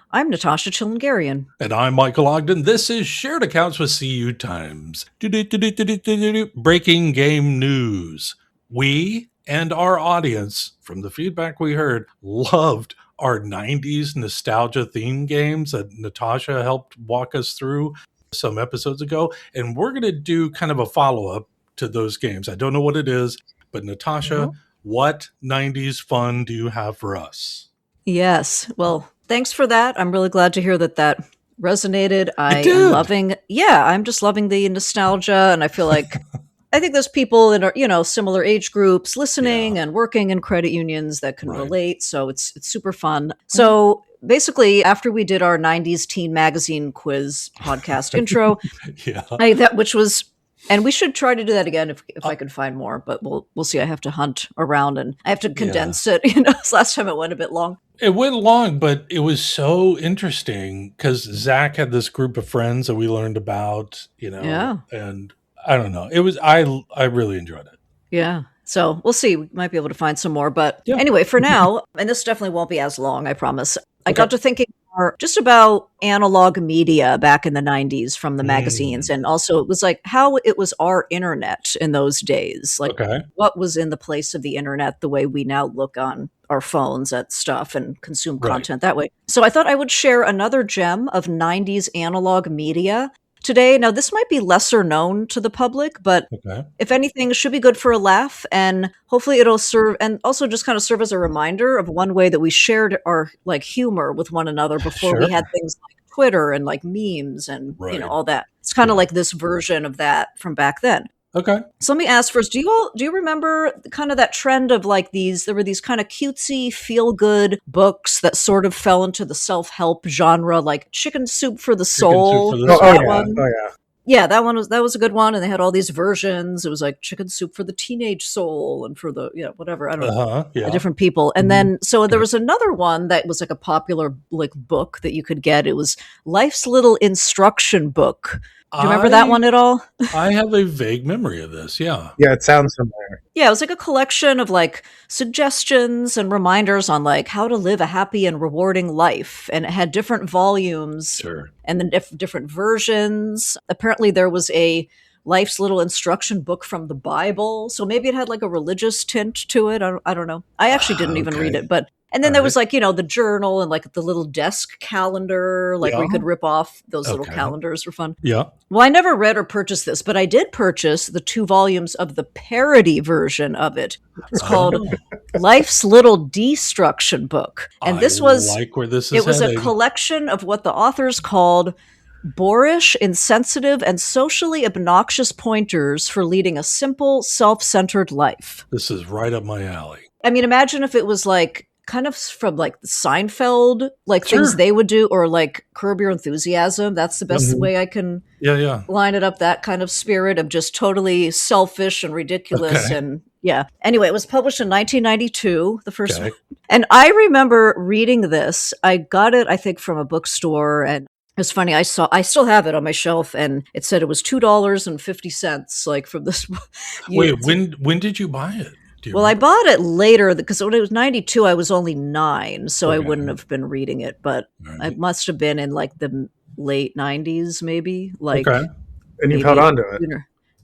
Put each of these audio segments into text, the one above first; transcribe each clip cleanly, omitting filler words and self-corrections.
I'm Natasha Chilingarian. And I'm Michael Ogden. This is Shared Accounts with CU Times. Breaking game news. We and our audience, from the feedback we heard, loved our 90s nostalgia theme games that Natasha helped walk us through some episodes ago. And we're going to do kind of a follow-up to those games. I don't know what it is, but Natasha, what 90s fun do you have for us? Yes. Well, thanks for that. I'm really glad to hear that resonated. I'm just loving the nostalgia, and I feel like I think there's people in our, similar age groups listening and working in credit unions that can relate. So it's super fun. So basically, after we did our 90s teen magazine quiz podcast intro, and we should try to do that again if I can find more, but we'll see. I have to hunt around and I have to condense it. Last time it went a bit long. It went long, but it was so interesting because Zach had this group of friends that we learned about, and I don't know. It was, I really enjoyed it. Yeah. So we'll see. We might be able to find some more, but anyway, for now, and this definitely won't be as long, I promise. I got to thinking just about analog media back in the 90s from the magazines. And also it was like how it was our internet in those days. Like what was in the place of the internet, the way we now look on our phones at stuff and consume content that way. So I thought I would share another gem of 90s analog media today. Now, this might be lesser known to the public, but if anything, it should be good for a laugh. And hopefully it'll serve and also just kind of serve as a reminder of one way that we shared our like humor with one another before we had things like Twitter and like memes and all that. It's kind of like this version of that from back then. Okay. So let me ask first, do you remember kind of that trend of like there were these kind of cutesy, feel-good books that sort of fell into the self-help genre, like Chicken Soup for the Soul? Yeah, that was a good one. And they had all these versions. It was like Chicken Soup for the Teenage Soul and for the, whatever, I don't know, the different people. And then, so there was another one that was like a popular like book that you could get. It was Life's Little Instruction Book. Do you remember that one at all? I have a vague memory of this, yeah. Yeah, it sounds familiar. Yeah, it was like a collection of like suggestions and reminders on like how to live a happy and rewarding life. And it had different volumes and then different versions. Apparently there was a Life's Little Instruction Book from the Bible. So maybe it had like a religious tint to it. I don't know. I actually didn't even read it, but and then there was like, the journal and like the little desk calendar, like where you could rip off those little calendars for fun. Yeah. Well, I never read or purchased this, but I did purchase the 2 volumes of the parody version of it. It's called Life's Little Destruction Book. And this was like where this is it was heading. A collection of what the authors called boorish, insensitive, and socially obnoxious pointers for leading a simple, self-centered life. This is right up my alley. I mean, imagine if it was like kind of from like Seinfeld, like things they would do, or like Curb Your Enthusiasm. That's the best way I can line it up. That kind of spirit of just totally selfish and ridiculous. And anyway, it was published in 1992, the first one. And I remember reading this. I got it, I think, from a bookstore, and it was funny. I still have it on my shelf, and it said it was $2.50, like from this. Wait, when did you buy it? Well, I bought it later because when it was 92, I was only 9, so I wouldn't have been reading it. But I must have been in like the late 90s, maybe. Like, and you've held on to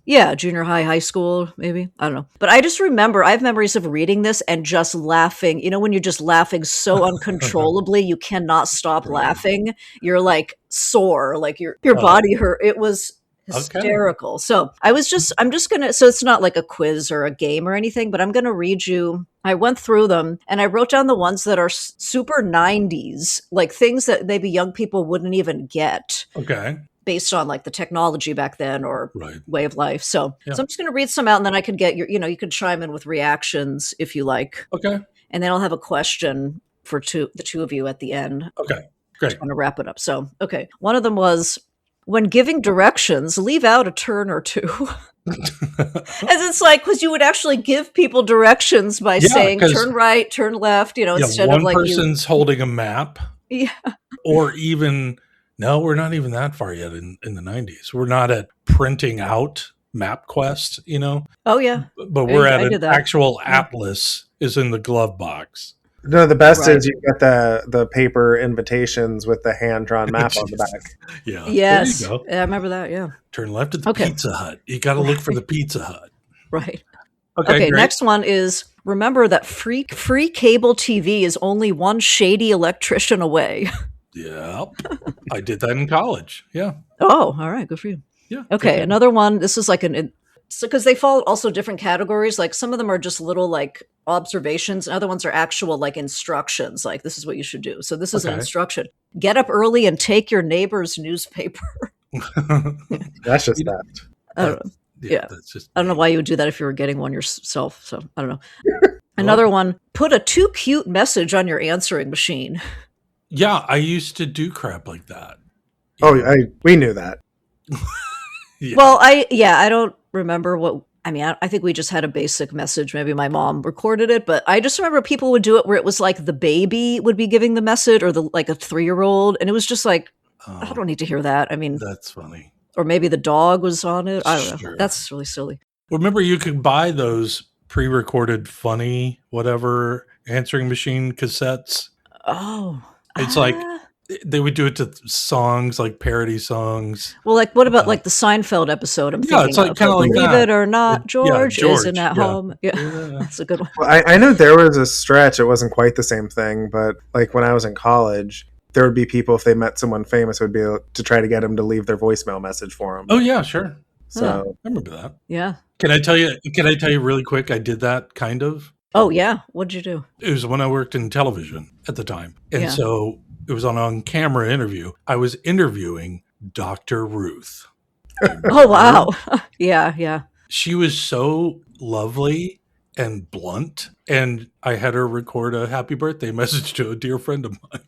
it. Junior high school, maybe. I don't know. But I just remember, I have memories of reading this and just laughing. You know, when you're just laughing so uncontrollably, you cannot stop laughing. You're like sore, like your body hurt. It was hysterical. So I'm just gonna, so it's not like a quiz or a game or anything, but I'm gonna read you. I went through them and I wrote down the ones that are super 90s, like things that maybe young people wouldn't even get. Based on like the technology back then or way of life. So I'm just going to read some out, and then I can get your, you can chime in with reactions if you like. And then I'll have a question for the two of you at the end. Great. I'm going to wrap it up. So, one of them was, when giving directions, leave out a turn or two. As it's like, because you would actually give people directions by saying turn right, turn left, instead of like one person's holding a map. Or even, no, we're not even that far yet in the 90s. We're not at printing out MapQuest, Oh, yeah. But we're at an actual atlas is in the glove box. No, the best Right. is you get the paper invitations with the hand-drawn map on the back. Yeah. Yes. There you go. Yeah, I remember that. Yeah. Turn left at the Okay. Pizza Hut. You got to look for the Pizza Hut. Right. Okay, Okay, great. next one is remember that free cable TV is only one shady electrician away. Yeah. I did that in college. Yeah. Oh, all right. Good for you. Yeah. Okay, another one. This is like because they fall also different categories. Like some of them are just little like observations, and other ones are actual like instructions. Like this is what you should do. So this is an instruction: get up early and take your neighbor's newspaper. That's just that. I don't know. Yeah. That's just I don't know why you would do that if you were getting one yourself. So I don't know. Another one: put a too cute message on your answering machine. Yeah, I used to do crap like that. Oh, we knew that. Yeah. Well, I don't remember what. I mean, I think we just had a basic message. Maybe my mom recorded it, but I just remember people would do it where it was like the baby would be giving the message, or like a 3-year-old, and it was just like, I don't need to hear that. I mean, that's funny. Or maybe the dog was on it. I don't know. Sure. That's really silly. Remember, you could buy those pre-recorded funny whatever answering machine cassettes. Oh, it's like they would do it to songs, like parody songs. Well, like what about like the Seinfeld episode? I'm thinking it's like kind of like believe that. it or not, George isn't at yeah. home. Yeah, that's a good one. Well, I know there was a stretch. It wasn't quite the same thing, but like when I was in college, there would be people, if they met someone famous, would be able to try to get them to leave their voicemail message for them. Oh yeah, sure. So I remember that. Yeah. Can I tell you really quick? I did that kind of. Oh yeah. What'd you do? It was when I worked in television at the time, and so it was on camera interview. I was interviewing Dr. Ruth. Oh wow. Yeah. She was so lovely and blunt, and I had her record a happy birthday message to a dear friend of mine.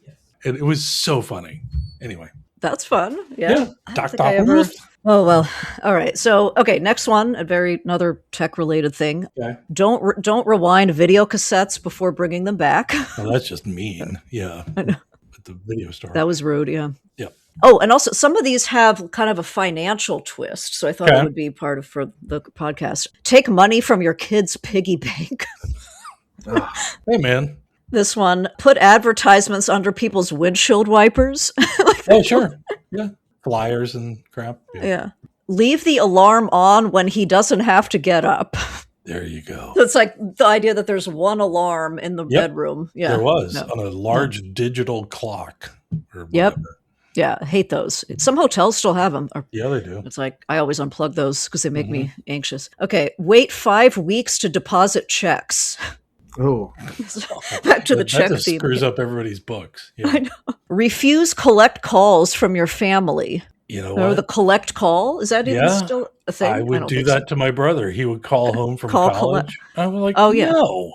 And it was so funny. Anyway. That's fun. Yeah. Dr. Ruth. Oh, well. All right. So, okay. Next one, another tech related thing. Okay. Don't rewind video cassettes before bringing them back. Well, that's just mean. Yeah. I know. At the video store. That was rude. Yeah. Yeah. Oh, and also some of these have kind of a financial twist. So I thought it would be part of for the podcast. Take money from your kid's piggy bank. Hey, man. This one, put advertisements under people's windshield wipers. Oh, sure. Yeah. Flyers and crap. Yeah. Leave the alarm on when he doesn't have to get up. There you go. So it's like the idea that there's one alarm in the bedroom. Yeah. There was on a large digital clock. Or yep. Yeah. I hate those. Some hotels still have them. Yeah, they do. It's like I always unplug those because they make me anxious. Okay. Wait 5 weeks to deposit checks. Oh, back to the check theme. theme. Screws up everybody's books. Yeah. I know. Refuse collect calls from your family. You know or what? the collect call? Is that even still a thing? I would do that to my brother. He would call home from college. I was like, no.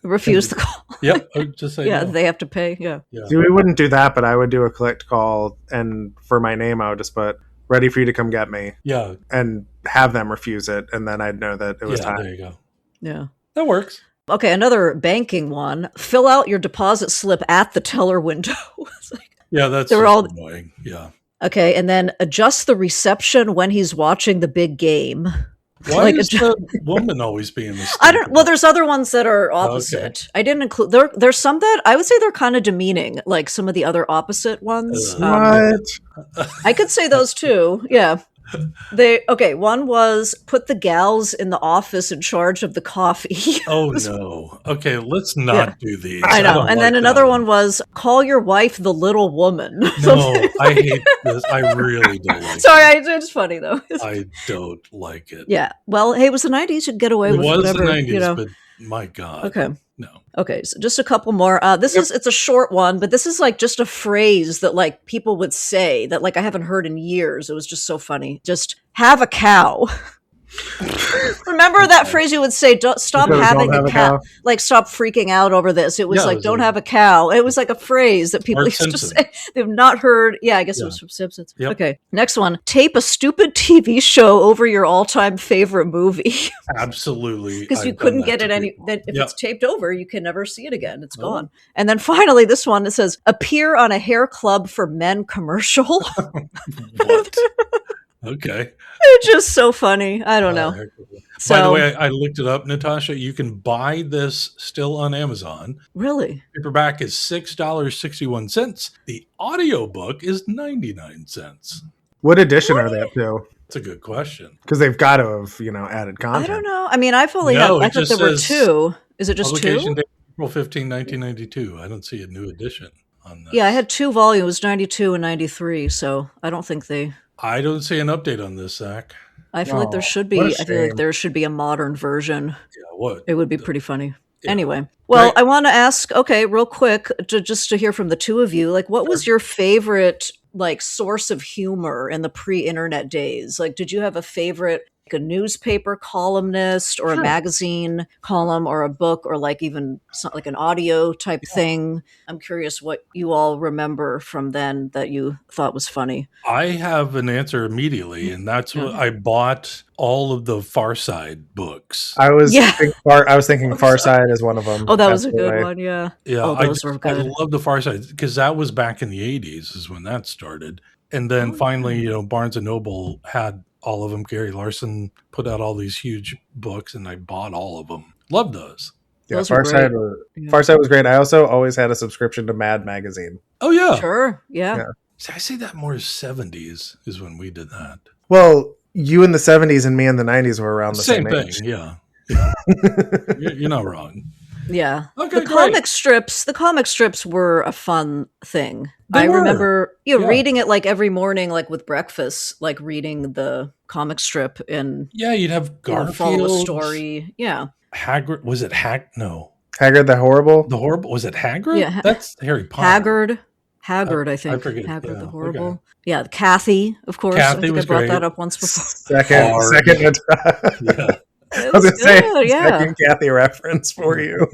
Refuse the call. Yep. Just say no. They have to pay. Yeah. See, we wouldn't do that, but I would do a collect call, and for my name, I would just put ready for you to come get me. Yeah. And have them refuse it, and then I'd know that it was time. There you go. Yeah. That works. Okay, another banking one. Fill out your deposit slip at the teller window. That's annoying. Yeah. Okay, and then adjust the reception when he's watching the big game. Why is the woman always being the I don't. Well, there's other ones that are opposite. Okay. I didn't include. There's some that I would say they're kind of demeaning, like some of the other opposite ones. What? I could say those too. Yeah. One was put the gals in the office in charge of the coffee. Oh no. Okay, let's not do these. I know. And then another one was call your wife the little woman. No, I hate this. I really don't like it. Sorry, it's funny though. I don't like it. Yeah. Well, hey, it was the 90s. You could get away with whatever. It was the 90s, but my God. Okay. No. Okay, so just a couple more. It's a short one, but this is like just a phrase that like people would say that like I haven't heard in years. It was just so funny. Just have a cow. Remember that phrase you would say, stop having a cow. Like, stop freaking out over this. It was don't have a cow. It was like a phrase that people used to say. They've not heard. Yeah, I guess it was from Simpsons. Yep. Okay, next one. Tape a stupid TV show over your all-time favorite movie. Absolutely. Because you couldn't get it if it's taped over, you can never see it again. It's gone. And then finally, this one, it says, appear on a hair club for men commercial. What? Okay. It's just so funny. I don't know. So, by the way, I looked it up, Natasha. You can buy this still on Amazon. really? Paperback is $6.61. The audiobook is 99¢. What edition are they up to? That's a good question. Because they've got to have, added content. I don't know. I mean, I've only No, had, I it thought just there were says 2. Is it just Publication 2? date April 15, 1992. I don't see a new edition on this. Yeah, I had 2 volumes, 92 and 93. So I don't think I don't see an update on this, Zach. I feel like there should what a be. I feel like shame. there should be a modern version. Yeah, what? It would be pretty funny. Yeah. Anyway, well, Right. I want to ask, okay, real quick, just to hear from the two of you, like, what was your favorite, like, source of humor in the pre-internet days? Like, did you have a favorite, like, a newspaper columnist or a magazine column or a book or like even like an audio type thing? I'm curious what you all remember from then that you thought was funny. I have an answer immediately, and that's what I bought all of the Far Side books. I was Yeah. thinking Far Side is one of them. Oh, that was a Absolutely. good one, yeah. Yeah, Oh, those were I good. love the Far Side because that was back in the 80s is when that started. And then finally, Barnes and Noble had all of them. Gary Larson put out all these huge books, and I bought all of them. Love those. Yeah, Those were Far Side great. Far Side was great. I also always had a subscription to Mad Magazine. Oh, yeah. Sure, yeah. Yeah. See, I see that more as 70s is when we did that. Well, you in the 70s and me in the 90s were around the same thing, age. yeah. You're not wrong. Yeah. Okay, the comic strips were a fun thing. I were. remember Yeah. reading it like every morning, like with breakfast, like reading the comic strip and Yeah, you'd have follow a Garfield. story. Yeah. Hagrid. Was it No. Haggard the Horrible? The Horrible. Was it Hagrid? Yeah. That's Harry Potter. Haggard, I think. forget. Haggard Yeah, the Horrible. okay. Yeah, Kathy, of course. Kathy I think was I brought great. that up once before. Second. Yeah. It I was was gonna say, good, yeah. second Kathy reference for you.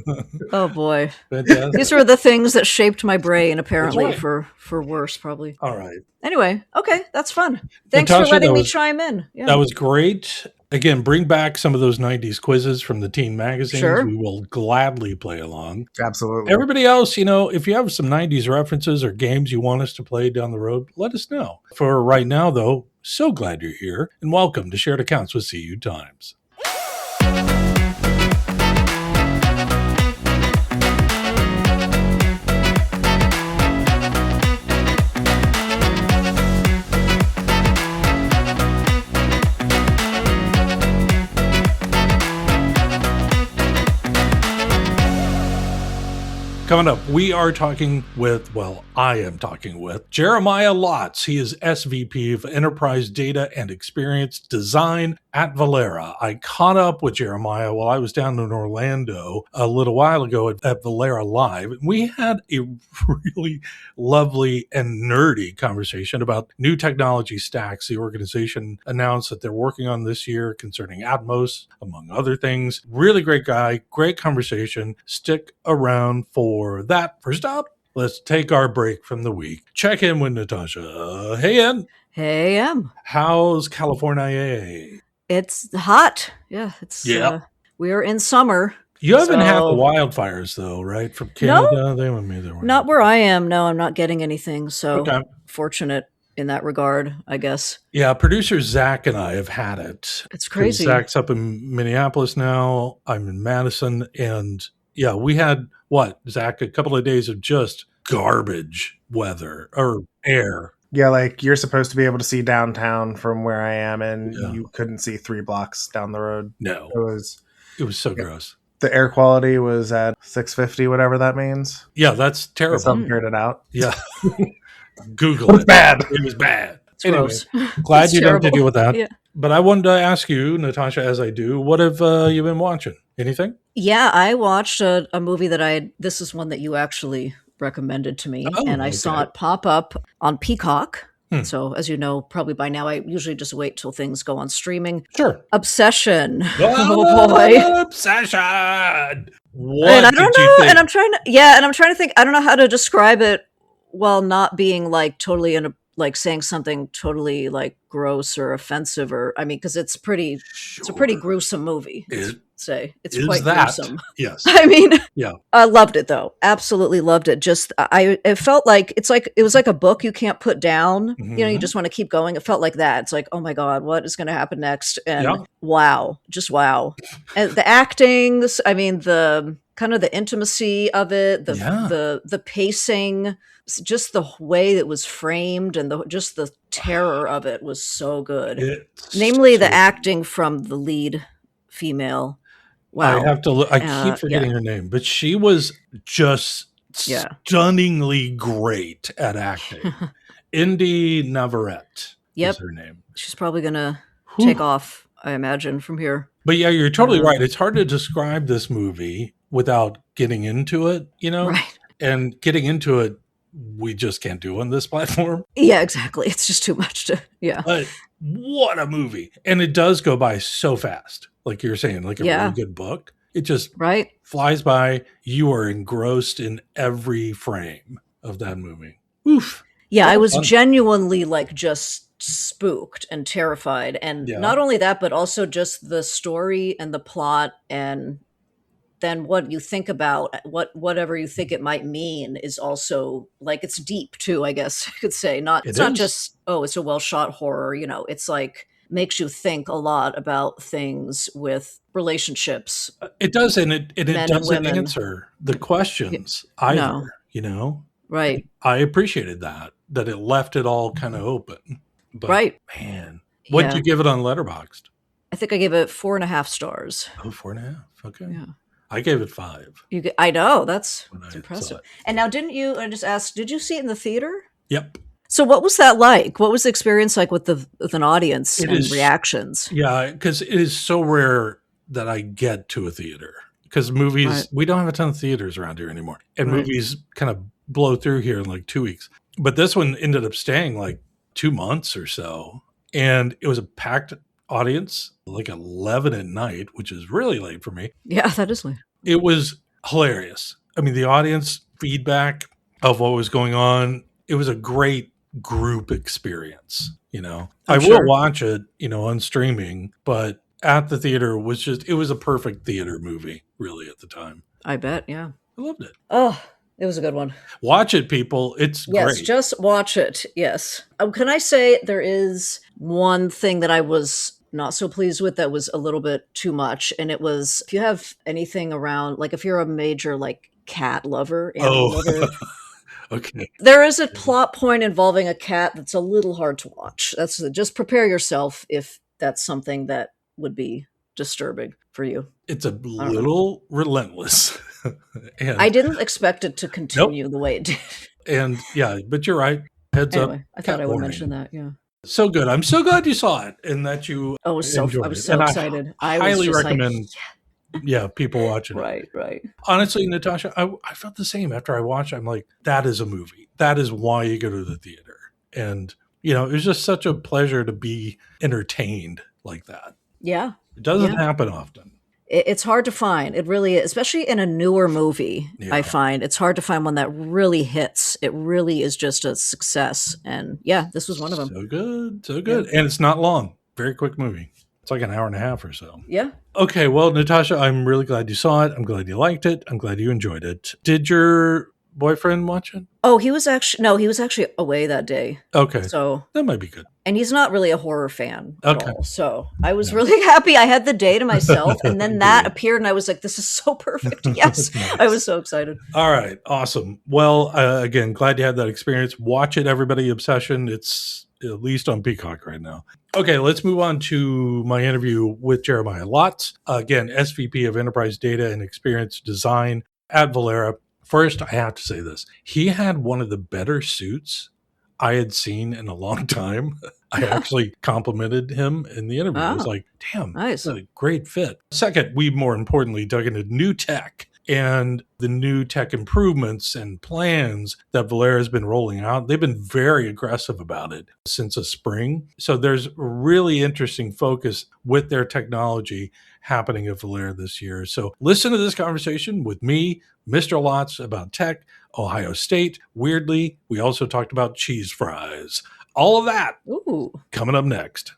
Oh boy. Fantastic. These were the things that shaped my brain, apparently, right. for worse, probably. All right. Anyway, okay, that's fun. Thanks Natasha, for letting that me was- chime in. Yeah. That was great. Again, bring back some of those 90s quizzes from the teen magazines. Sure. We will gladly play along. Absolutely. Everybody else, if you have some 90s references or games you want us to play down the road, let us know. For right now, though, so glad you're here and welcome to Shared Accounts with CU Times. Coming up, I am talking with Jeremiah Lotz. He is SVP of Enterprise Data and Experience Design at Velera. I caught up with Jeremiah while I was down in Orlando a little while ago at Velera Live. We had a really lovely and nerdy conversation about new technology stacks the organization announced that they're working on this year concerning Atmos, among other things. Really great guy, great conversation. Stick around for that. First up, let's take our break from the week. Check in with Natasha. Hey, Ann. Hey, How's California? it's hot. Yeah, it's Yeah. we are in summer. You haven't had the So- wildfires, though, right? From Canada? They went me there. Not where I am. No, I'm not getting anything. So Okay. fortunate in that regard, I guess. Yeah, producer Zach and I have had it. It's crazy. Zach's up in Minneapolis now. I'm in Madison. And yeah, we had, Zach, a couple of days of just garbage weather or air. Yeah, like you're supposed to be able to see downtown from where I am, and Yeah. you couldn't see 3 blocks down the road. No, It was so gross. the air quality was at 650, whatever that means. Yeah, that's terrible. Some figured it out. Yeah. Google It was it. bad. It was bad. It's Anyway, gross. glad It's you don't have to terrible. deal with that. Yeah. But I wanted to ask you, Natasha, as I do, what have you been watching? Anything? Yeah, I watched a movie that this is one that you actually recommended to me, Oh, and I saw okay. it pop up on Peacock. Hmm. So, as you know, probably by now, I usually just wait till things go on streaming. Sure. Obsession. Oh boy. Obsession. What And I did don't you know, think? and I'm trying to think. I don't know how to describe it while not being like totally like saying something totally like gross or offensive, or I mean, because it's a pretty gruesome movie. say. It's Is quite that? gruesome. Yes. I mean, Yeah. I loved it though. Absolutely loved it. Just it felt like it was like a book you can't put down. Mhm. You know, you just want to keep going. It felt like that. It's like, oh my God, what is going to happen next? And Yeah. wow, just wow. And the acting, I mean, the kind of the intimacy of it, the pacing, just the way it was framed, and just the terror of it was so good. Namely, the acting from the lead female. Wow. I have to look. I keep forgetting her name, but she was just stunningly great at acting. Indy Navarrete is her name. She's probably going to take off, I imagine, from here. But yeah, you're totally right. It's hard to describe this movie without getting into it, you know? Right. And getting into it, we just can't do on this platform. Yeah, exactly. It's just too much to, But what a movie. And it does go by so fast. Like you're saying, like a really good book. It just flies by. You are engrossed in every frame of that movie. Oof. Yeah, I was genuinely like just spooked and terrified. And not only that, but also just the story and the plot, and then what you think about whatever you think it might mean is also like, it's deep too, I guess I could say. It's not just, it's a well shot horror, you know, it's like makes you think a lot about things with relationships. It does, and it doesn't answer the questions either, you know? Right. I appreciated that it left it all kind of open. But man, what did you give it on Letterboxd? I think I gave it 4.5 stars. Oh, 4.5. Okay. Yeah. I gave it 5. I know, that's impressive. And now, didn't you? I just asked, did you see it in the theater? Yep. So, what was that like? What was the experience like with an audience and reactions? Yeah, because it is so rare that I get to a theater, because movies we don't have a ton of theaters around here anymore, and movies kind of blow through here in like 2 weeks. But this one ended up staying like 2 months or so, and it was a packed audience, like 11 at night, which is really late for me. Yeah, that is late. It was hilarious. I mean, the audience feedback of what was going on, it was a great group experience, you know. I will watch it, you know, on streaming, but at the theater it was a perfect theater movie, really, at the time. I bet, yeah. I loved it. Oh, it was a good one. Watch it, people. It's great. Yes, just watch it. Yes. Can I say there is one thing that I was not so pleased with that was a little bit too much, and it was, if you have anything around, like if you're a major like cat lover, animal lover, okay, there is a plot point involving a cat that's a little hard to watch. That's just prepare yourself if that's something that would be disturbing for you. It's a little relentless. And I didn't expect it to continue the way it did. And yeah, but you're right. Heads up. I thought I would mention that. Yeah. So good. I'm so glad you saw it and that you I was so excited. I highly recommend people watch it. Right. Honestly, Natasha, I felt the same after I watched it. I'm like, that is a movie. That is why you go to the theater. And, you know, it was just such a pleasure to be entertained like that. Yeah. It doesn't happen often. It's hard to find. It really is, especially in a newer movie. Yeah. I find it's hard to find one that really hits. It really is just a success. And yeah, this was one of them. So good. Yeah. And it's not long. Very quick movie. It's like an hour and a half or so. Yeah. Okay. Well, Natasha, I'm really glad you saw it. I'm glad you liked it. I'm glad you enjoyed it. Did your boyfriend watch it? Oh, he was actually away that day. Okay. So that might be good. And he's not really a horror fan at all. So I was really happy I had the day to myself. And then that appeared and I was like, this is so perfect. Yes. Nice. I was so excited. All right. Awesome. Well, again, glad you had that experience. Watch it, everybody. Obsession. It's at least on Peacock right now. Okay, let's move on to my interview with Jeremiah Lotz. Again, SVP of Enterprise Data and Experience Design at Velera. First, I have to say this. He had one of the better suits I had seen in a long time. I actually complimented him in the interview. I was like, damn, nice. That's a great fit. Second, we more importantly dug into new tech and the new tech improvements and plans that Velera has been rolling out. They've been very aggressive about it since the spring. So there's a really interesting focus with their technology happening at Velera this year. So listen to this conversation with me, Mr. Lotz, about tech, Ohio State. Weirdly, we also talked about cheese fries. All of that coming up next.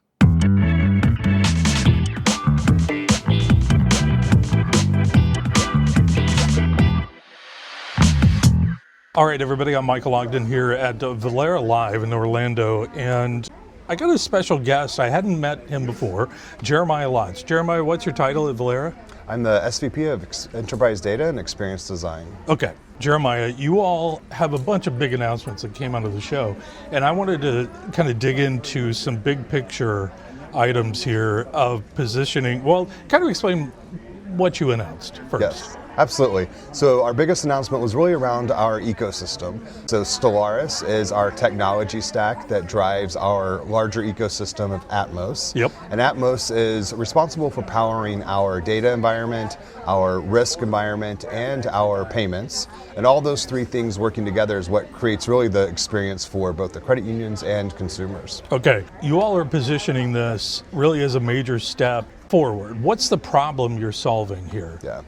All right, everybody, I'm Michael Ogden here at Velera Live in Orlando, and I got a special guest. I hadn't met him before, Jeremiah Lotz. Jeremiah, what's your title at Velera? I'm the SVP of Enterprise Data and Experience Design. Okay. Jeremiah, you all have a bunch of big announcements that came out of the show, and I wanted to kind of dig into some big picture items here of positioning. Well, kind of explain what you announced first. Yes. Absolutely. So our biggest announcement was really around our ecosystem. So Stellaris is our technology stack that drives our larger ecosystem of Atmos. Yep. And Atmos is responsible for powering our data environment, our risk environment, and our payments. And all those three things working together is what creates really the experience for both the credit unions and consumers. Okay. You all are positioning this really as a major step forward. What's the problem you're solving here? Yeah.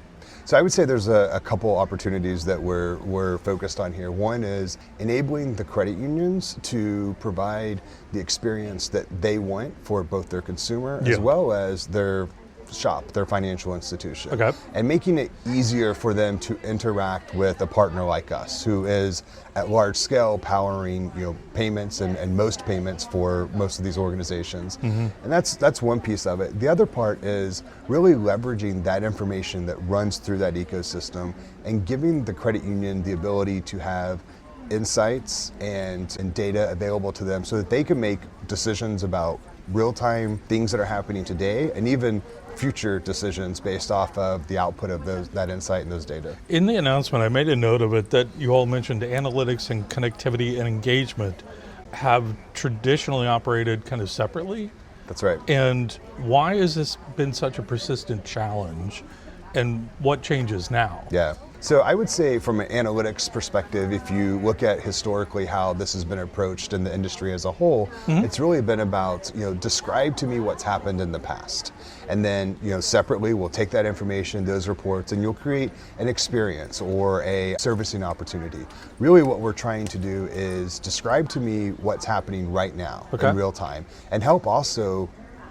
So I would say there's a couple opportunities that we're focused on here. One is enabling the credit unions to provide the experience that they want for both their consumer as well as their shop, their financial institution. Okay. And making it easier for them to interact with a partner like us who is at large scale powering payments and most payments for most of these organizations. Mm-hmm. And that's one piece of it. The other part is really leveraging that information that runs through that ecosystem and giving the credit union the ability to have insights and data available to them so that they can make decisions about real-time things that are happening today and even future decisions based off of the output of that insight and those data. In the announcement, I made a note of it that you all mentioned analytics and connectivity and engagement have traditionally operated kind of separately. That's right. And why has this been such a persistent challenge, and what changes now? Yeah. So I would say from an analytics perspective, if you look at historically how this has been approached in the industry as a whole, it's really been about, describe to me what's happened in the past. And then, separately, we'll take that information, those reports, and you'll create an experience or a servicing opportunity. Really what we're trying to do is describe to me what's happening right now in real time and help also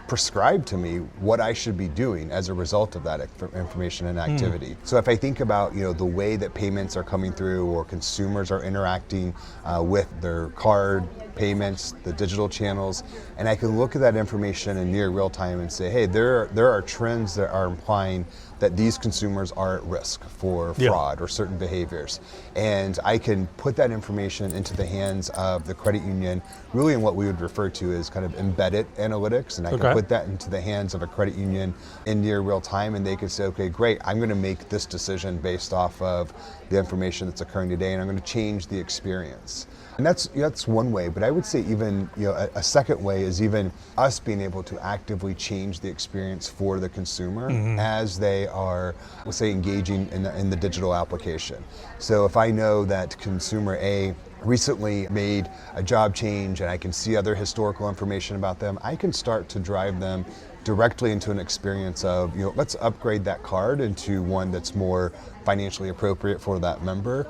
prescribe to me what I should be doing as a result of that information and activity. So if I think about the way that payments are coming through or consumers are interacting with their card payments, the digital channels, and I can look at that information in near real time and say, hey, there are trends that are implying that these consumers are at risk for fraud or certain behaviors. And I can put that information into the hands of the credit union, really in what we would refer to as kind of embedded analytics. And I can put that into the hands of a credit union in near real time, and they can say, okay, great, I'm gonna make this decision based off of the information that's occurring today, and I'm gonna change the experience. And that's one way, but I would say even a second way is even us being able to actively change the experience for the consumer as they are, let's say, engaging in the digital application. So if I know that consumer A recently made a job change and I can see other historical information about them, I can start to drive them directly into an experience of, let's upgrade that card into one that's more financially appropriate for that member.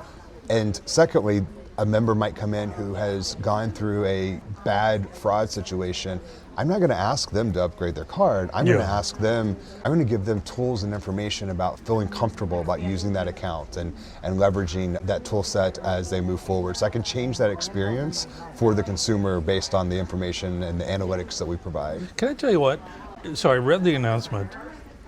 And secondly, a member might come in who has gone through a bad fraud situation. I'm not going to ask them to upgrade their card. I'm going to give them tools and information about feeling comfortable about using that account and leveraging that tool set as they move forward. So I can change that experience for the consumer based on the information and the analytics that we provide. Can I tell you what? So I read the announcement.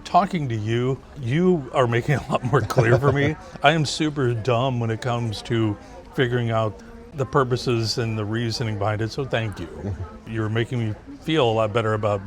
Talking to you, you are making it a lot more clear for me. I am super dumb when it comes to figuring out the purposes and the reasoning behind it, so thank you. You're making me feel a lot better about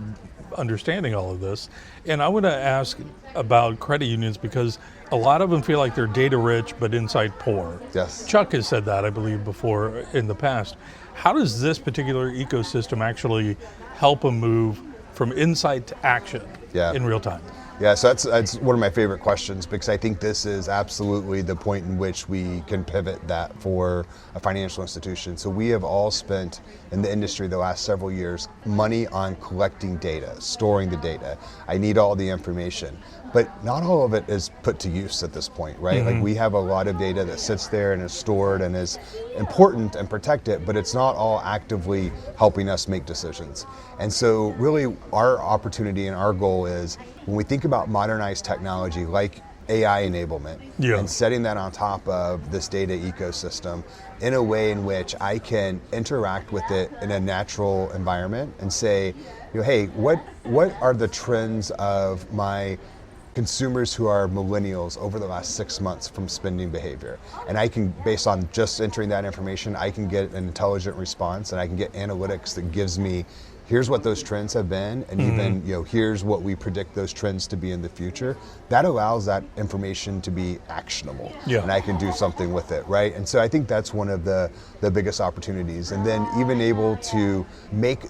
understanding all of this. And I want to ask about credit unions because a lot of them feel like they're data rich but insight poor. Yes. Chuck has said that, I believe, before in the past. How does this particular ecosystem actually help them move from insight to action in real time? Yeah, so that's one of my favorite questions because I think this is absolutely the point in which we can pivot that for a financial institution. So we have all spent in the industry the last several years money on collecting data, storing the data. I need all the information, but not all of it is put to use at this point, right? Like we have a lot of data that sits there and is stored and is important and protected, but it's not all actively helping us make decisions. And so really our opportunity and our goal is when we think about modernized technology like AI enablement Yeah. and setting that on top of this data ecosystem in a way in which I can interact with it in a natural environment and say, hey, what are the trends of my consumers who are millennials over the last 6 months from spending behavior? And I can, based on just entering that information, I can get an intelligent response, and I can get analytics that gives me, here's what those trends have been, and even here's what we predict those trends to be in the future. That allows that information to be actionable, and I can do something with it, right? And so I think that's one of the biggest opportunities. And then even able to make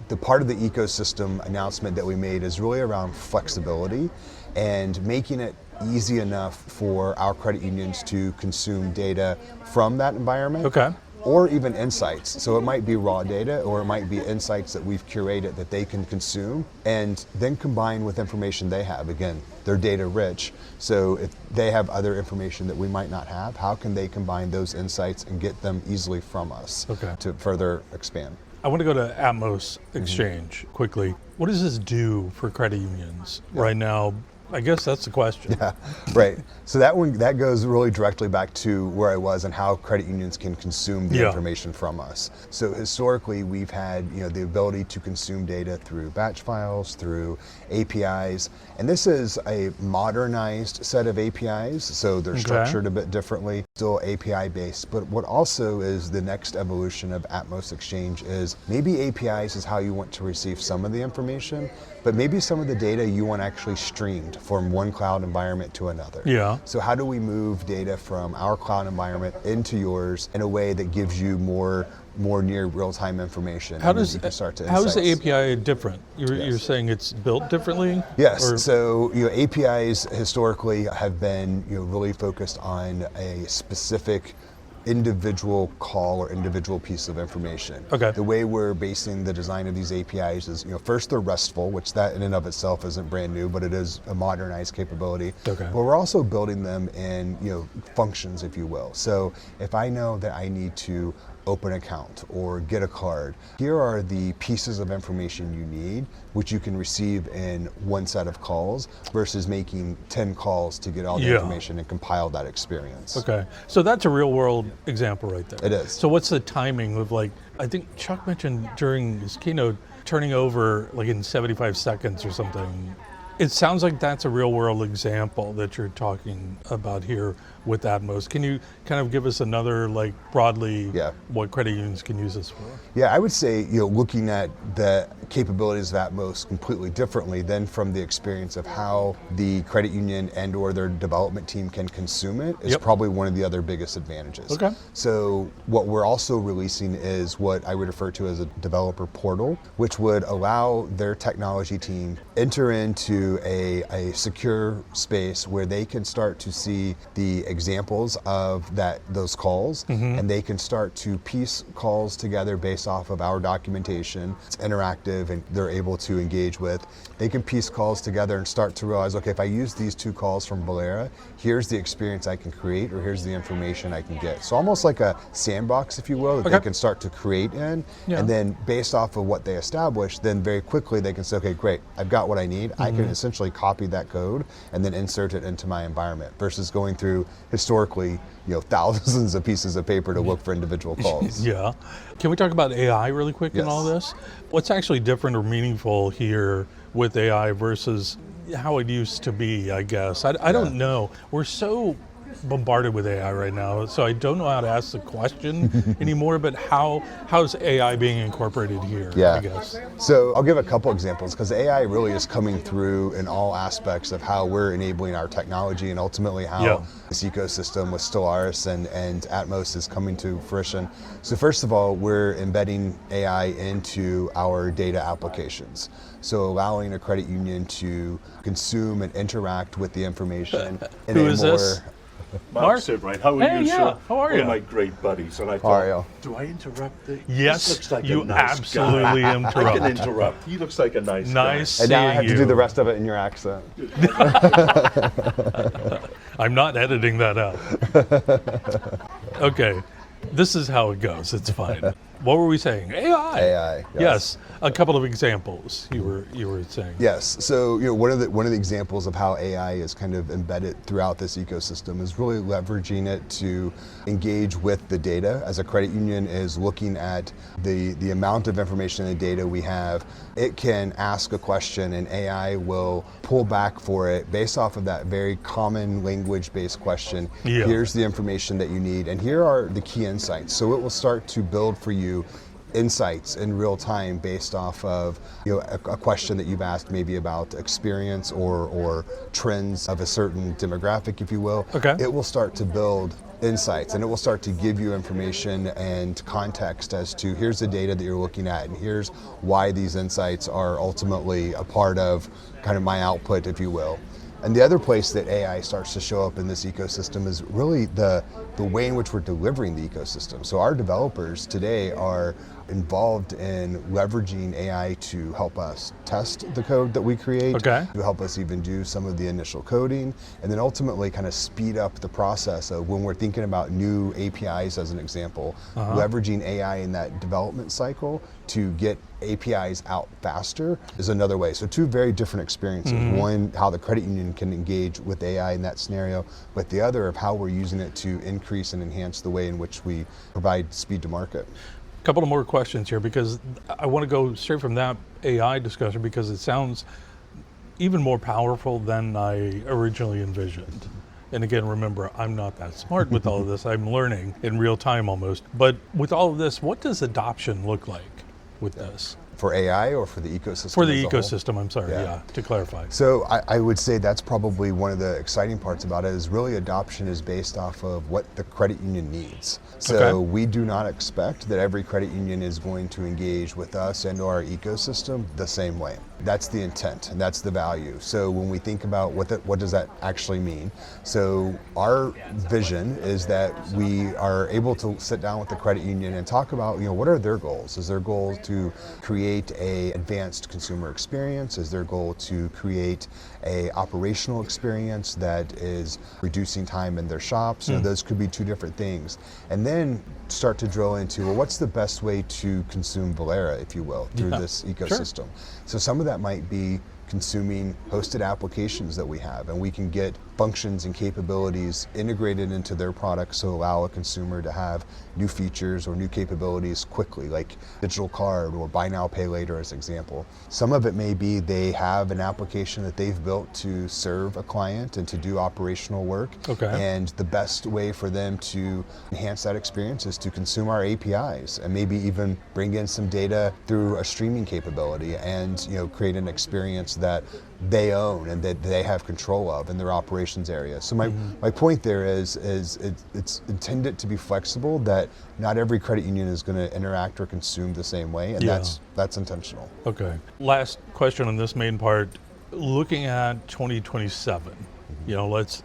the part of the ecosystem announcement that we made is really around flexibility and making it easy enough for our credit unions to consume data from that environment. Okay. Or even insights. So it might be raw data, or it might be insights that we've curated that they can consume and then combine with information they have. Again, they're data rich. So if they have other information that we might not have, how can they combine those insights and get them easily from us to further expand? I want to go to Atmos Exchange quickly. What does this do for credit unions right now? I guess that's the question. Yeah, right. So that goes really directly back to where I was and how credit unions can consume the information from us. So historically, we've had the ability to consume data through batch files, through APIs, and this is a modernized set of APIs. So they're structured a bit differently, still API based. But what also is the next evolution of Atmos Exchange is maybe APIs is how you want to receive some of the information, but maybe some of the data you want actually streamed from one cloud environment to another. Yeah. So how do we move data from our cloud environment into yours in a way that gives you more near real-time information? How is the API different? You're saying it's built differently? Yes. So APIs historically have been really focused on a specific individual call or individual piece of information. Okay. The way we're basing the design of these APIs is, first they're RESTful, which that in and of itself isn't brand new, but it is a modernized capability. Okay. But we're also building them in, functions, if you will. So if I know that I need to open an account or get a card, here are the pieces of information you need, which you can receive in one set of calls versus making 10 calls to get all the information and compile that experience. Okay, so that's a real world example right there. It is. So what's the timing of I think Chuck mentioned during his keynote, turning over in 75 seconds or something. It sounds like that's a real world example that you're talking about here with Atmos. Can you kind of give us another, broadly, what credit unions can use this for? Yeah, I would say, looking at the capabilities of Atmos completely differently than from the experience of how the credit union and or their development team can consume it is probably one of the other biggest advantages. Okay. So what we're also releasing is what I would refer to as a developer portal, which would allow their technology team enter into a secure space where they can start to see the examples of those calls, and they can start to piece calls together based off of our documentation. It's interactive and they're able to engage with. They can piece calls together and start to realize, okay, if I use these 2 calls from Velera, here's the experience I can create, or here's the information I can get. So almost like a sandbox, if you will, that they can start to create in, and then based off of what they establish, then very quickly they can say, okay, great, I've got what I need. I can essentially copy that code and then insert it into my environment versus going through historically, thousands of pieces of paper to look for individual calls. Yeah. Can we talk about AI really quick in all this? What's actually different or meaningful here with AI versus how it used to be, I guess? I don't know. We're so bombarded with AI right now, so I don't know how to ask the question anymore, but how's AI being incorporated here, I guess? So I'll give a couple examples, because AI really is coming through in all aspects of how we're enabling our technology and ultimately how this ecosystem with Stellaris and Atmos is coming to fruition. So first of all, we're embedding AI into our data applications. So allowing a credit union to consume and interact with the information in Who a is more... this? Mark said, right, how are you, sir? How are you? One of my great buddies. And I thought, do I interrupt? Yes, looks like you a nice absolutely guy. interrupt. I can interrupt. He looks like a nice guy. And now I have to do the rest of it in your accent. I'm not editing that out. Okay, this is how it goes. It's fine. What were we saying? AI. AI. Yes. A couple of examples you were saying. Yes. So one of the examples of how AI is kind of embedded throughout this ecosystem is really leveraging it to engage with the data. As a credit union is looking at the amount of information and the data we have, it can ask a question and AI will pull back for it based off of that very common language-based question. Yeah. Here's the information that you need, and here are the key insights. So it will start to build for you insights in real time based off of a question that you've asked, maybe about experience or trends of a certain demographic, if you will. Okay. It will start to build insights, and it will start to give you information and context as to here's the data that you're looking at, and here's why these insights are ultimately a part of kind of my output, if you will. And the other place that AI starts to show up in this ecosystem is really the way in which we're delivering the ecosystem. So our developers today are involved in leveraging AI to help us test the code that we create, okay, to help us even do some of the initial coding, and then ultimately kind of speed up the process of when we're thinking about new APIs, as an example, leveraging AI in that development cycle to get APIs out faster is another way. So two very different experiences. One, how the credit union can engage with AI in that scenario, but the other of how we're using it to increase and enhance the way in which we provide speed to market. A couple of more questions here, because I want to go straight from that AI discussion because it sounds even more powerful than I originally envisioned. And again, remember, I'm not that smart with all of this. I'm learning in real time almost. But with all of this, what does adoption look like with this? For AI or for the ecosystem? For the ecosystem, I'm sorry, to clarify. So I would say that's probably one of the exciting parts about it is really adoption is based off of what the credit union needs. So we do not expect that every credit union is going to engage with us and our ecosystem the same way. That's the intent and that's the value. So when we think about what does that actually mean? So our vision is that we are able to sit down with the credit union and talk about, what are their goals? Is their goal to create a advanced consumer experience? Is their goal to create a operational experience that is reducing time in their shops? Those could be two different things. And then start to drill into, what's the best way to consume Velera, if you will, through this ecosystem? Sure. So some of that might be consuming hosted applications that we have, and we can get functions and capabilities integrated into their products to allow a consumer to have new features or new capabilities quickly, like digital card or buy now, pay later as an example. Some of it may be they have an application that they've built to serve a client and to do operational work. And the best way for them to enhance that experience is to consume our APIs and maybe even bring in some data through a streaming capability and create an experience that they own and that they have control of in their operations area. So my point there is it's intended to be flexible, that not every credit union is going to interact or consume the same way, and that's intentional. Okay. Last question on this main part. Looking at 2027, let's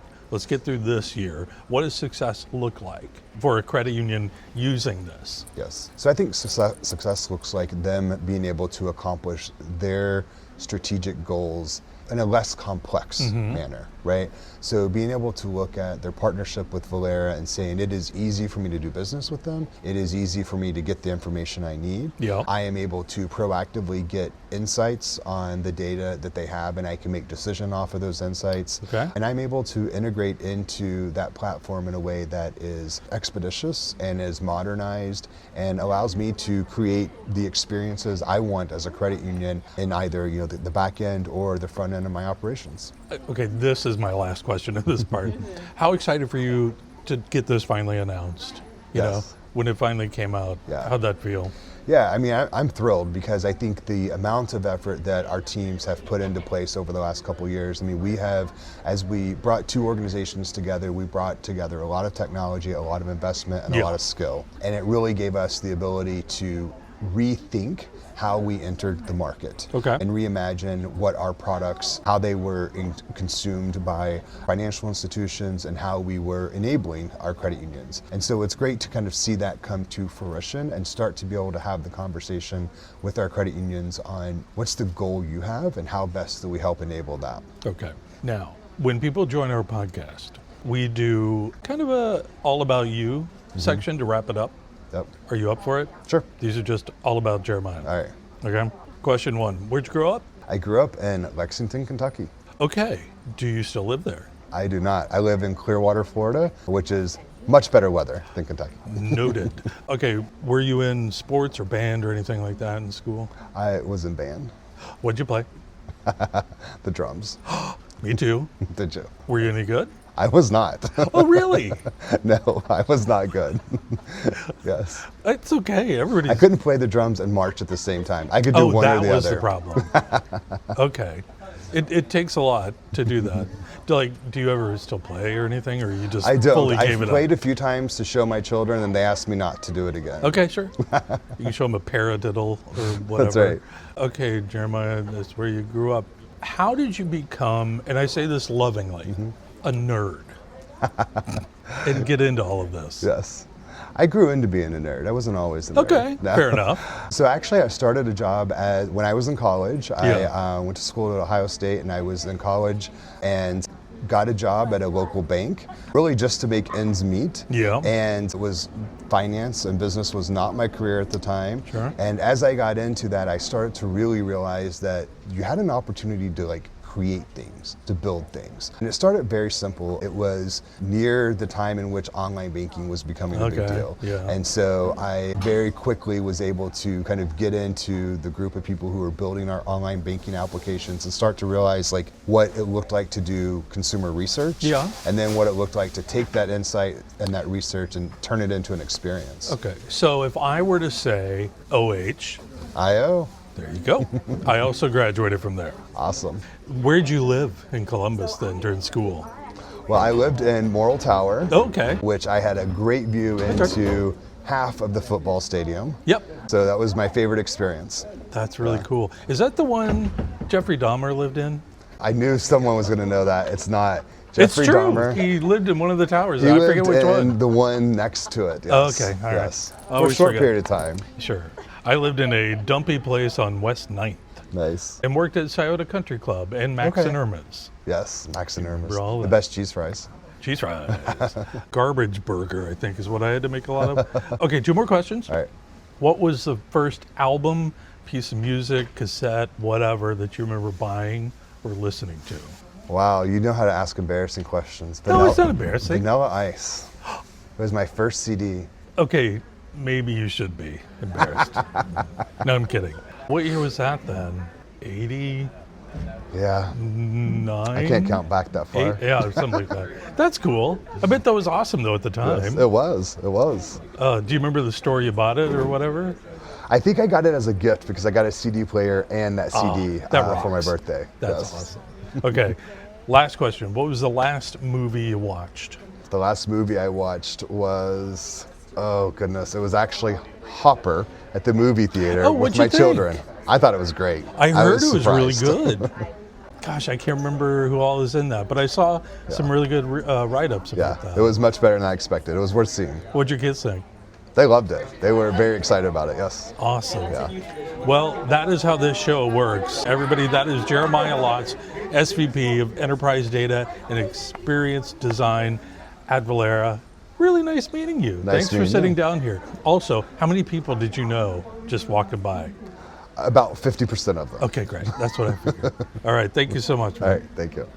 get through this year. What does success look like for a credit union using this? Yes. So I think success looks like them being able to accomplish their strategic goals in a less complex manner, right? So being able to look at their partnership with Velera and saying it is easy for me to do business with them, it is easy for me to get the information I need. I am able to proactively get insights on the data that they have, and I can make decision off of those insights. And I'm able to integrate into that platform in a way that is expeditious and is modernized and allows me to create the experiences I want as a credit union in either the back end or the front end of my operations. Okay, this is my last question in this part. How excited for you to get this finally announced? You know, when it finally came out, how'd that feel? Yeah, I mean, I'm thrilled because I think the amount of effort that our teams have put into place over the last couple of years, I mean, we have, as we brought two organizations together, we brought together a lot of technology, a lot of investment, and a lot of skill. And it really gave us the ability to rethink how we entered the market and reimagine what our products, how they were consumed by financial institutions and how we were enabling our credit unions. And so it's great to kind of see that come to fruition and start to be able to have the conversation with our credit unions on what's the goal you have and how best do we help enable that. Okay. Now, when people join our podcast, we do kind of a all about you section to wrap it up. Yep. Are you up for it? Sure. These are just all about Jeremiah. All right. Okay. Question 1. Where'd you grow up? I grew up in Lexington, Kentucky. Okay. Do you still live there? I do not. I live in Clearwater, Florida, which is much better weather than Kentucky. Noted. Okay. Were you in sports or band or anything like that in school? I was in band. What'd you play? The drums. Me too. Did you? Were you any good? I was not. Oh, really? No, I was not good. Yes. It's okay. I couldn't play the drums and march at the same time. I could do one or the other. Oh, that was the problem. Okay. It takes a lot to do that. Do you ever still play or anything, or you just fully gave it up? I played a few times to show my children, and they asked me not to do it again. Okay, sure. You can show them a paradiddle or whatever. That's right. Okay, Jeremiah, that's where you grew up. How did you become, and I say this lovingly, a nerd and get into all of this? Yes. I grew into being a nerd. I wasn't always a nerd. Okay, no. Fair enough. So actually I started a job when I was in college. I went to school at Ohio State, and I was in college and got a job at a local bank, really just to make ends meet. Yeah. And it was finance and business was not my career at the time. Sure. And as I got into that, I started to really realize that you had an opportunity to create things, to build things. And it started very simple. It was near the time in which online banking was becoming a big deal. Yeah. And so I very quickly was able to kind of get into the group of people who were building our online banking applications and start to realize what it looked like to do consumer research. Yeah. And then what it looked like to take that insight and that research and turn it into an experience. Okay, so if I were to say OH. IO. There you go. I also graduated from there. Awesome. Where'd you live in Columbus then during school? Well, I lived in Morrill Tower. Okay. Which I had a great view into half of the football stadium. Yep. So that was my favorite experience. That's really cool. Is that the one Jeffrey Dahmer lived in? I knew someone was going to know that. It's not. Jeffrey it's true. Dahmer. He lived in one of the towers. He I lived forget which one. The one next to it. Yes. Oh, okay. All right. Yes. For a short period of time. Sure. I lived in a dumpy place on West 9th. Nice. And worked at Scioto Country Club and Max and Irma's. Yes, Max and Irma's. The best cheese fries. Cheese fries. Garbage burger, I think, is what I had to make a lot of. Okay, 2 more questions. All right. What was the first album, piece of music, cassette, whatever, that you remember buying or listening to? Wow, you know how to ask embarrassing questions. No, it's not embarrassing. Vanilla Ice. It was my first CD. Okay, maybe you should be embarrassed. No, I'm kidding. What year was that then? 80? Yeah. 9? I can't count back that far. 8? Yeah, something like that. That's cool. I bet that was awesome though at the time. Yes, it was. It was. Do you remember the store you bought it or whatever? I think I got it as a gift because I got a CD player and that CD for my birthday. That's awesome. Okay, last question. What was the last movie you watched? The last movie I watched was, oh goodness, it was actually Hopper at the movie theater with my children. I thought it was great. I heard it was really good. Gosh, I can't remember who all is in that, but I saw some really good write-ups about that. It was much better than I expected. It was worth seeing. What'd your kids think? They loved it. They were very excited about it, yes. Awesome. Yeah. Well, that is how this show works. Everybody, that is Jeremiah Lotz, SVP of Enterprise Data and Experience Design at Velera. Really nice meeting you. Thanks for sitting down here. Also, how many people did you know just walking by? About 50% of them. Okay, great. That's what I figured. All right, thank you so much, man. All right, thank you.